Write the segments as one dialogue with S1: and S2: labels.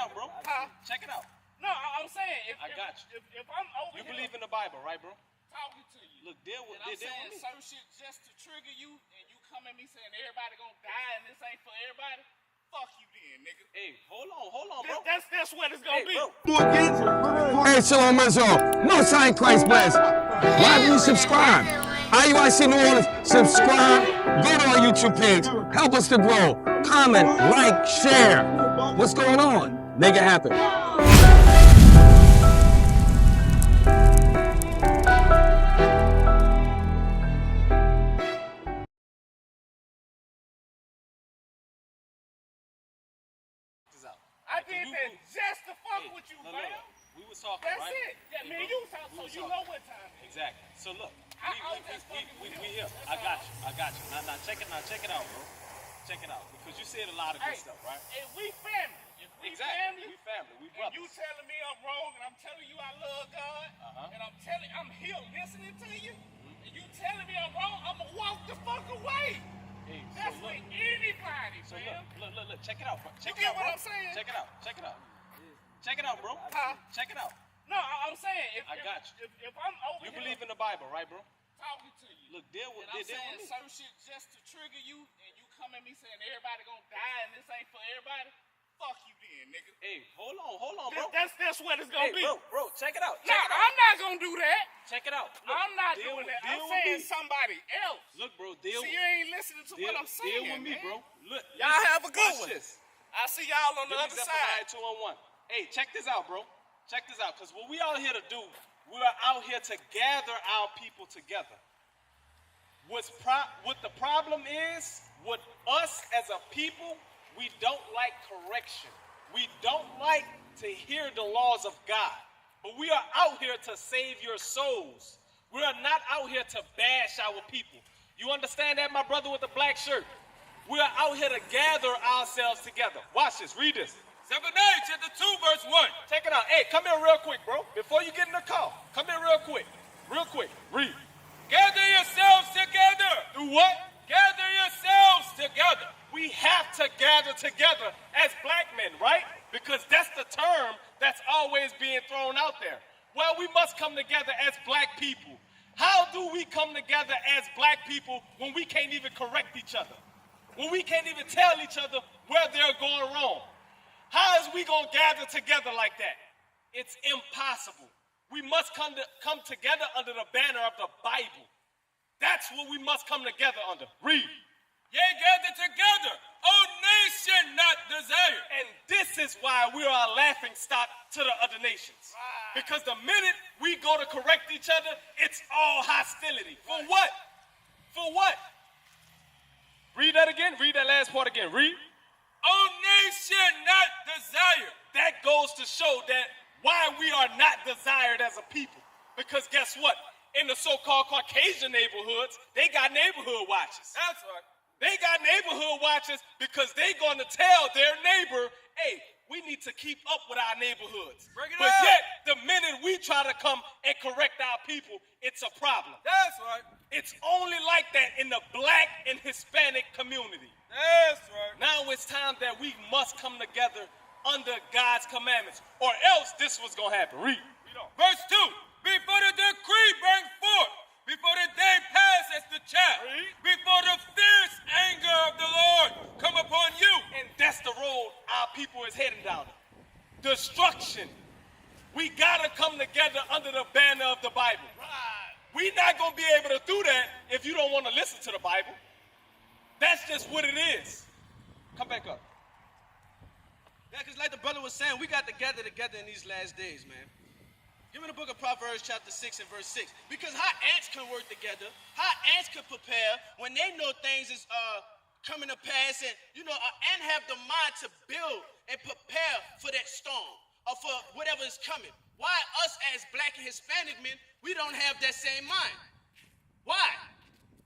S1: out, bro. Check it out.
S2: No, I'm saying
S1: I got you.
S2: If I'm over
S1: You
S2: here
S1: believe in the Bible, right, bro?
S2: talking to you,
S1: Look, deal with
S2: and I'm
S1: me.
S2: saying certain shit just to trigger you, and you come at me saying everybody gonna die and this ain't for everybody. Fuck you then, nigga.
S1: Hey, hold on, bro.
S2: That's what it's gonna be.
S1: Bro.
S3: Hey, Shalom Israel. Most High Christ bless. Like and subscribe. IUIC New Orleans, subscribe. Go to our YouTube page. Help us to grow. Comment, like, share. What's going on? Make it happen.
S2: I did that just to fuck with you,
S1: Look,
S2: man.
S1: we was talking,
S2: That's
S1: right?
S2: it. Yeah, me and you was talking, so you know what time it is.
S1: Exactly. So look, we here.
S2: That's
S1: I got you. Now check it out, bro. Check it out. Because you said a lot of good stuff, right?
S2: If we family.
S1: Exactly. We family. We brothers.
S2: And you telling me I'm wrong, and I'm telling you I love God, and I'm here listening to you, and you telling me I'm wrong, I'm gonna walk the fuck away.
S1: Hey,
S2: that's for anybody,
S1: so
S2: man.
S1: Look, check it out, bro.
S2: You get what I'm saying?
S1: Check it out. Check it out, bro. Check it out.
S2: No, I'm saying
S1: I got you.
S2: If I'm over
S1: you
S2: here
S1: believe in the Bible, right, bro?
S2: talking to you.
S1: Look, deal with
S2: me.
S1: me.
S2: Certain shit just to trigger you, and you come at me saying everybody gonna die and this ain't for everybody. Fuck you then, nigga.
S1: Hey, hold on, bro.
S2: That's what it's gonna be.
S1: Bro, check it out.
S2: No, I'm not gonna do that.
S1: Check it out. Look,
S2: I'm not doing that. I'm saying somebody else.
S1: Look, bro, deal.
S2: See, you ain't listening to what I'm saying.
S1: Deal with me,
S2: man.
S1: bro. Look,
S2: y'all have a good one.
S1: This.
S2: I see y'all on the other side.
S1: 2-on-1. Hey, check this out, bro. Check this out, because what we out here to do, we are out here to gather our people together. What the problem is, with us as a people, we don't like correction. We don't like to hear the laws of God. But we are out here to save your souls. We are not out here to bash our people. You understand that, my brother with the black shirt? We are out here to gather ourselves together. Watch this. Read this. 7 chapter 2, verse 1. Check it out. Hey, come here real quick, bro. Before you get in the car, come here real quick. Real quick. Read. Gather yourselves together. Do what? Gather yourselves together. We have to gather together as black men, right? Because that's the term that's always being thrown out there. Well, we must come together as black people. How do we come together as black people when we can't even correct each other? When we can't even tell each other where they're going wrong? How is we going to gather together like that? It's impossible. We must come together under the banner of the Bible. That's what we must come together under. Read. Yea, gather together, O nation not desired. And this is why we are a laughing stock to the other nations. Right. Because the minute we go to correct each other, it's all hostility. For what? For what? Read that again. Read that last part again. Read. O nation not desired. That goes to show that why we are not desired as a people. Because guess what? In the so-called Caucasian neighborhoods, they got neighborhood watches. That's right. They got neighborhood watches because they gonna tell their neighbor, hey, we need to keep up with our neighborhoods. But yet, the minute we try to come and correct our people, it's a problem. That's right. It's only like that in the black and Hispanic community. That's right. Now it's time that we must come together under God's commandments, or else this was gonna happen. Read. Verse 2. Before the decree bring forth, before the day passes the chaff, before the fierce anger of the Lord come upon you. And that's the road our people is heading down. Destruction. We gotta come together under the banner of the Bible. Right. We're not gonna be able to do that if you don't want to listen to the Bible. That's just what it is. Come back up.
S4: Yeah, because like the brother was saying, we got to gather together in these last days, man. Give me the book of Proverbs chapter 6 and verse 6. Because how ants can work together, how ants can prepare when they know things is coming to pass, and an ant have the mind to build and prepare for that storm or for whatever is coming. Why us as black and Hispanic men, we don't have that same mind? Why?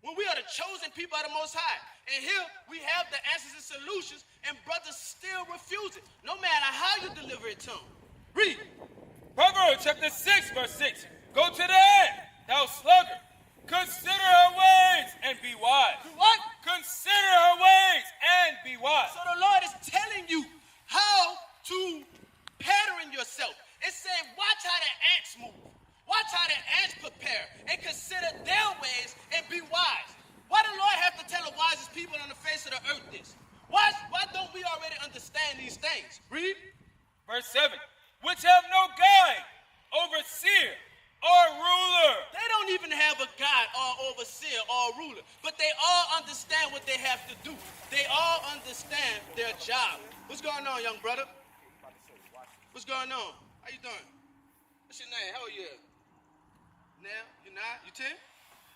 S4: When we are the chosen people of the Most High. And here we have the answers and solutions, and brothers still refuse it, no matter how you deliver it to them. Read.
S5: Proverbs chapter 6, verse 6. Go to the end, thou sluggard. Consider her ways and be wise.
S4: What?
S5: Consider her ways and be wise.
S4: So the Lord is telling you how to yourself. It said, watch how the ants move. Watch how the ants prepare and consider their ways and be wise. Why the Lord have to tell the wisest people on the face of the earth this? Why don't we already understand these things? Read.
S5: Verse 7. Which have no guide, overseer, or ruler.
S4: They don't even have a guide or overseer or ruler, but they all understand what they have to do. They all understand their job. What's going on, young brother? What's going on? How you doing? What's your name? How old you? Now? You 9? You 10?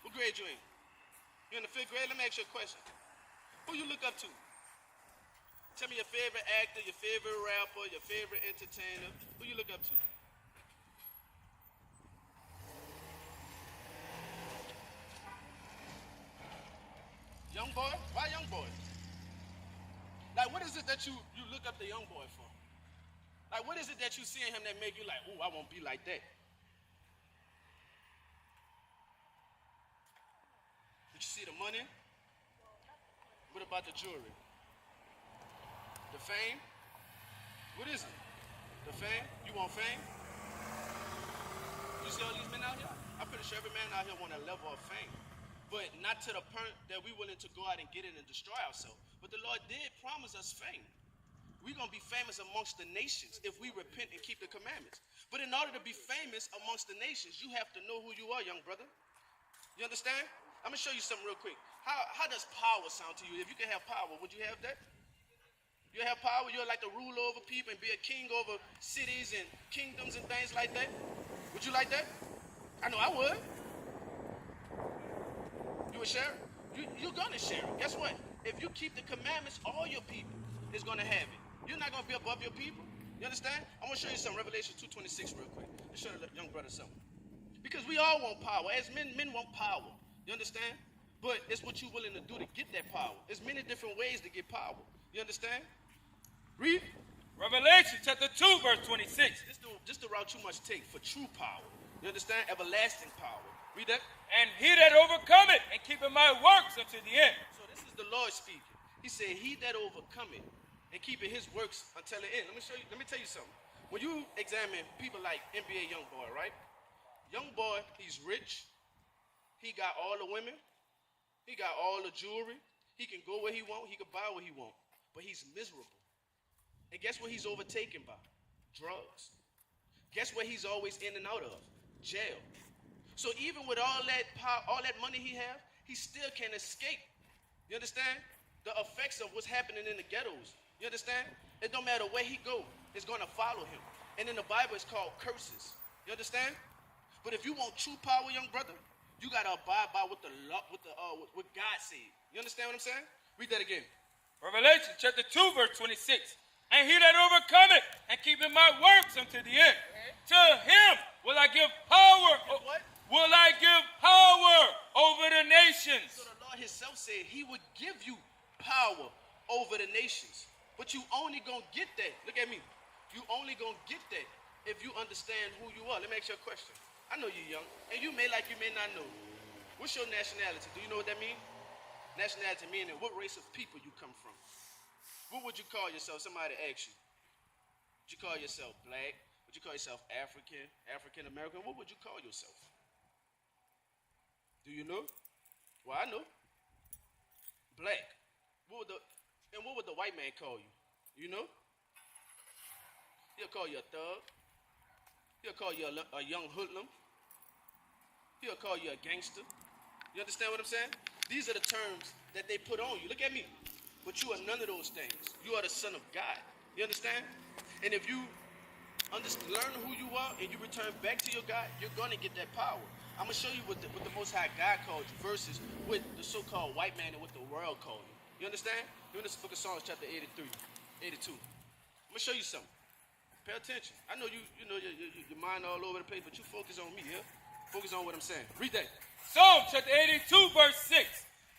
S4: What grade you in? You in the 5th grade? Let me ask you a question. Who you look up to? Tell me your favorite actor, your favorite rapper, your favorite entertainer. Who you look up to? Young boy? Why young boy? Like, what is it that you look up the young boy for? Like, what is it that you see in him that make you like, ooh, I won't be like that? Did you see the money? What about the jewelry? The fame? What is it? The fame? You want fame? You see all these men out here? I'm pretty sure every man out here want a level of fame. But not to the point that we're willing to go out and get it and destroy ourselves. But the Lord did promise us fame. We're going to be famous amongst the nations if we repent and keep the commandments. But in order to be famous amongst the nations, you have to know who you are, young brother. You understand? I'm going to show you something real quick. How does power sound to you? If you could have power, would you have that? You have power, you'd like to rule over people and be a king over cities and kingdoms and things like that? Would you like that? I know I would. You would share it? You're going to share it. Guess what? If you keep the commandments, all your people is going to have it. You're not going to be above your people. You understand? I'm going to show you something. Revelation 2:26 real quick. Let's show the young brother something. Because we all want power. As men want power. You understand? But it's what you're willing to do to get that power. There's many different ways to get power. You understand? Read.
S5: Revelation chapter 2, verse 26.
S4: This the route you must take for true power. You understand? Everlasting power. Read that.
S5: And he that overcometh and keepeth my works unto the end.
S4: So this is the Lord speaking. He said, he that overcometh and keepeth his works until the end. Let me tell you something. When you examine people like NBA Youngboy, right? Youngboy, he's rich. He got all the women. He got all the jewelry. He can go where he want. He can buy what he want. But he's miserable. And guess what he's overtaken by? Drugs. Guess what he's always in and out of? Jail. So even with all that power, all that money he have, he still can't escape. You understand? The effects of what's happening in the ghettos. You understand? It don't matter where he go, it's going to follow him. And in the Bible, it's called curses. You understand? But if you want true power, young brother, you got to abide by what what God said. You understand what I'm saying? Read that again.
S5: Revelation chapter 2, verse 26. And he that overcometh and keepeth my works unto the end, to him will I give power.
S4: What?
S5: Will I give power over the nations?
S4: So the Lord himself said he would give you power over the nations. But you only gonna get that. Look at me. You only gonna get that if you understand who you are. Let me ask you a question. I know you're young, and you may not know. What's your nationality? Do you know what that means? Nationality meaning what race of people you come from. What would you call yourself? Somebody asks you. Would you call yourself black? Would you call yourself African, African American? What would you call yourself? Do you know? Well, I know. Black. What would the white man call you? You know? He'll call you a thug. He'll call you a young hoodlum. He'll call you a gangster. You understand what I'm saying? These are the terms that they put on you. Look at me. But you are none of those things. You are the son of God. You understand? And if you learn who you are and you return back to your God, you're going to get that power. I'm going to show you what the Most High God called you versus what the so-called white man and what the world called you. You understand? You're in the book of Psalms chapter 82. I'm going to show you something. Pay attention. I know you know your mind all over the place, but you focus on me, yeah? Focus on what I'm saying. Read that.
S5: Psalm chapter 82, verse 6.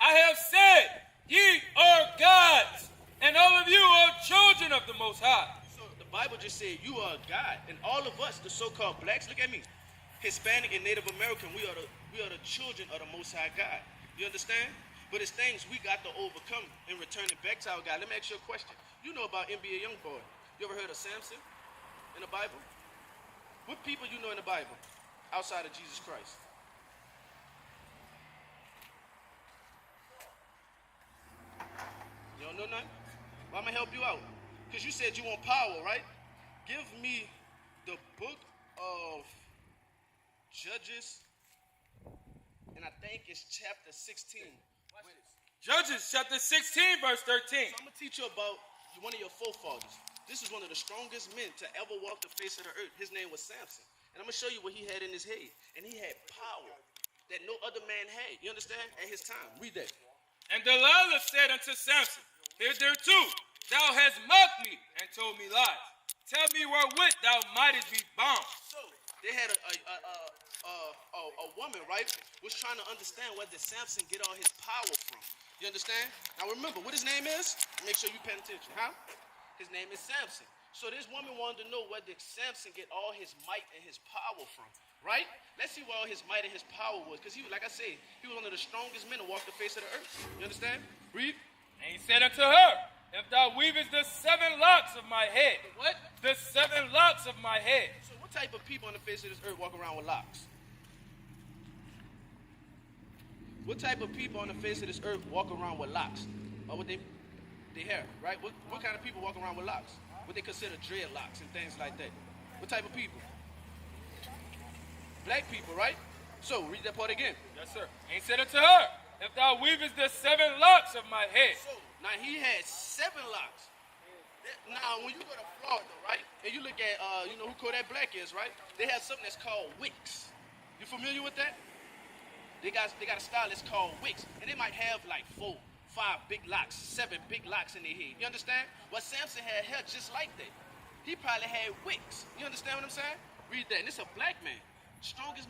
S5: I have said, ye are gods, and all of you are children of the Most High.
S4: So the Bible just said you are God, and all of us, the so-called blacks, look at me, Hispanic and Native American, we are the children of the Most High God. You understand? But it's things we got to overcome and return it back to our God. Let me ask you a question. You know about NBA Youngboy. You ever heard of Samson? in the Bible? What people you know in the Bible outside of Jesus Christ? You don't know nothing? Well, I'm going to help you out. Because you said you want power, right? Give me the book of Judges, and I think it's chapter 16.
S5: Judges chapter 16, verse 13.
S4: So I'm going to teach you about one of your forefathers. This is one of the strongest men to ever walk the face of the earth. His name was Samson. And I'm going to show you what he had in his head. And he had power that no other man had. You understand? At his time. Read that.
S5: And Delilah said unto Samson, Hitherto thou hast mocked me and told me lies. Tell me wherewith thou mightest be bound.
S4: So they had a woman, right, was trying to understand where did Samson get all his power from. You understand? Now remember, what his name is? Make sure you pay attention, huh? His name is Samson. So this woman wanted to know where did Samson get all his might and his power from, right? Let's see where all his might and his power was. Because he, like I said, he was one of the strongest men to walk the face of the earth. You understand? Read.
S5: And he said unto her, If thou weavest the 7 locks of my head.
S4: The what?
S5: The 7 locks of my head.
S4: So what type of people on the face of this earth walk around with locks? What type of people on the face of this earth walk around with locks? Or with their hair, right? What kind of people walk around with locks? What they consider dreadlocks and things like that. What type of people? Black people, right? So, read that part again.
S5: Yes, sir. And he said unto her, If thou weavest the 7 locks of my head.
S4: So, now he had 7 locks. Now, when you go to Florida, right, and you look at, you know who Kodak Black is, right? They have something that's called wicks. You familiar with that? They got a style that's called wicks, and they might have like 4, 5 big locks, 7 big locks in their head. You understand? Well, Samson had hair just like that. He probably had wicks. You understand what I'm saying? Read that. And it's a black man.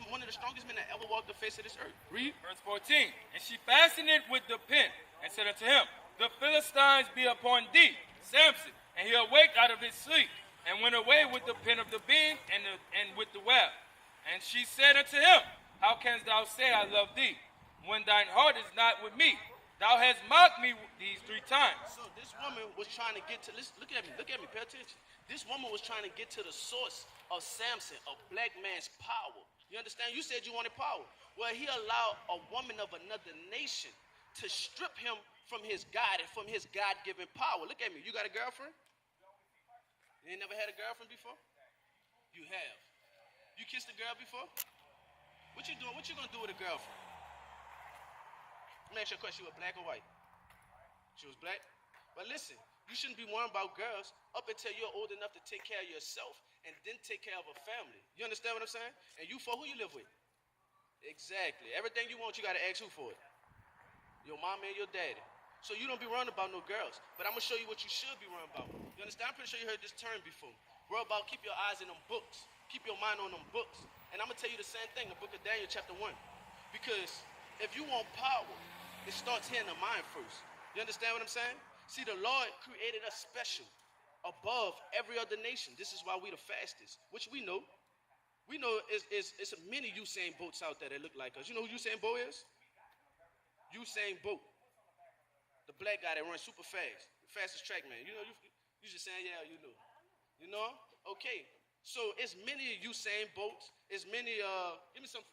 S4: One of the strongest men that ever walked the face of this earth. Read.
S5: Verse 14. And she fastened it with the pin, and said unto him, The Philistines be upon thee, Samson. And he awaked out of his sleep, and went away with the pin of the beam and with the web. And she said unto him, How canst thou say I love thee, when thine heart is not with me? Thou hast mocked me these 3 times.
S4: So this woman was trying to get to, listen, look at me, pay attention. This woman was trying to get to the source of Samson, a black man's power. You understand? You said you wanted power. Well, he allowed a woman of another nation to strip him from his God and from his God-given power. Look at me. You got a girlfriend? You ain't never had a girlfriend before? You have. You kissed a girl before? What you doing? What you gonna do with a girlfriend? Let me ask you a question. She was black or white? She was black? But listen, you shouldn't be worrying about girls up until you're old enough to take care of yourself and then take care of a family. You understand what I'm saying? And you for who you live with? Exactly. Everything you want, you gotta ask who for it? Your mama and your daddy. So you don't be worrying about no girls. But I'm gonna show you what you should be worrying about. You understand? I'm pretty sure you heard this term before. Worry about, keep your eyes in them books. Keep your mind on them books. And I'm gonna tell you the same thing, the book of Daniel chapter 1. Because if you want power, it starts here in the mind first. You understand what I'm saying? See, the Lord created us special above every other nation. This is why we the fastest, which we know. We know it's many Usain Bolts out there that look like us. You know who Usain Bolt is? Usain Bolt. The black guy that runs super fast. The fastest track man. You know, you just saying, yeah, you know. You know? Okay. So it's many Usain Bolts. It's many, give me some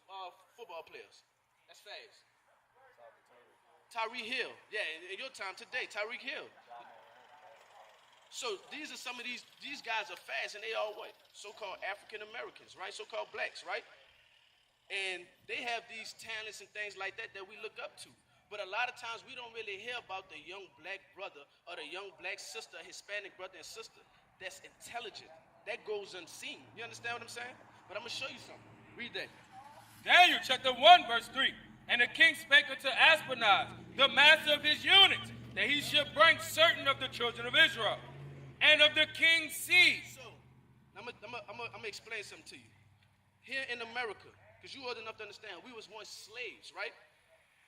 S4: football players. That's fast. Tyreek Hill. Yeah, in your time today, Tyreek Hill. So these are some of these guys are fast, and they all what? So-called African Americans, right? So-called blacks, right? And they have these talents and things like that we look up to. But a lot of times we don't really hear about the young black brother or the young black sister, Hispanic brother and sister that's intelligent. That goes unseen. You understand what I'm saying? But I'm going to show you something. Read that.
S5: Daniel chapter 1 verse 3. And the king spake unto Aspenaz, the master of his eunuchs, that he should bring certain of the children of Israel and of the king's seed.
S4: So, I'm going to explain something to you. Here in America, because you old enough to understand, we was once slaves, right?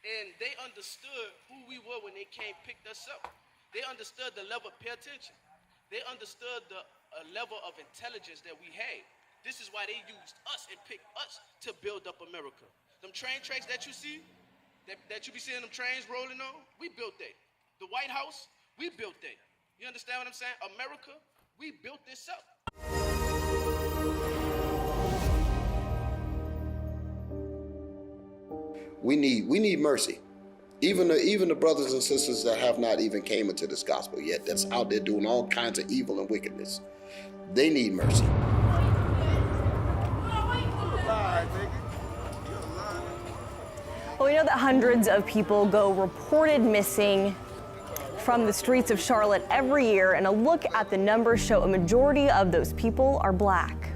S4: And they understood who we were when they came picked us up. They understood the level of pay attention. They understood the level of intelligence that we had. This is why they used us and picked us to build up America. Them train tracks that you see, that you be seeing them trains rolling on, we built that. The White House, we built that. You understand what I'm saying? America, we built this up.
S6: We need mercy. Even the brothers and sisters that have not even came into this gospel yet, that's out there doing all kinds of evil and wickedness, they need mercy.
S7: Well, we know that hundreds of people go reported missing from the streets of Charlotte every year, and a look at the numbers show a majority of those people are black.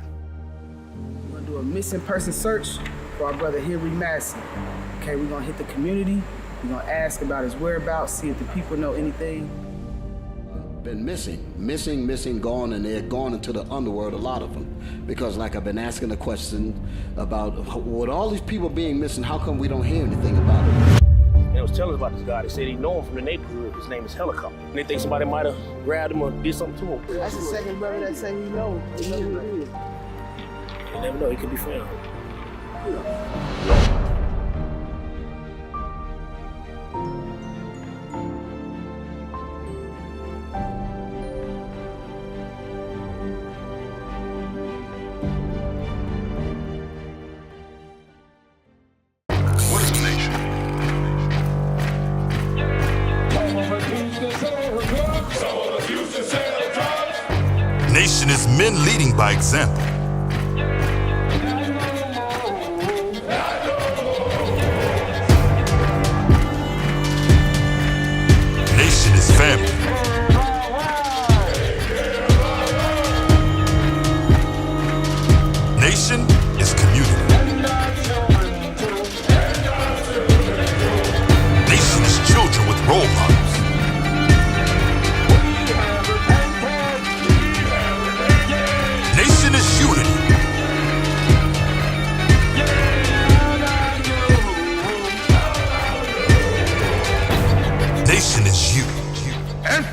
S8: We're gonna do a missing person search for our brother Henry Massey. Okay, we're gonna hit the community, we're gonna ask about his whereabouts, see if the people know anything.
S6: Been missing, gone, and they're gone into the underworld, a lot of them. Because like I've been asking the question about, with all these people being missing, how come we don't hear anything about it?
S9: They was telling us about this guy. They said he know him from the neighborhood. His name is Helicopter. And they think somebody might have grabbed him or did something to him.
S8: That's the second brother that say we know. We know who it is.
S9: You never know, he could be found.
S10: Nation is men leading by example. Nation is family. Nation is community. Nation is children with role models. Nation is unity. Nation is you. And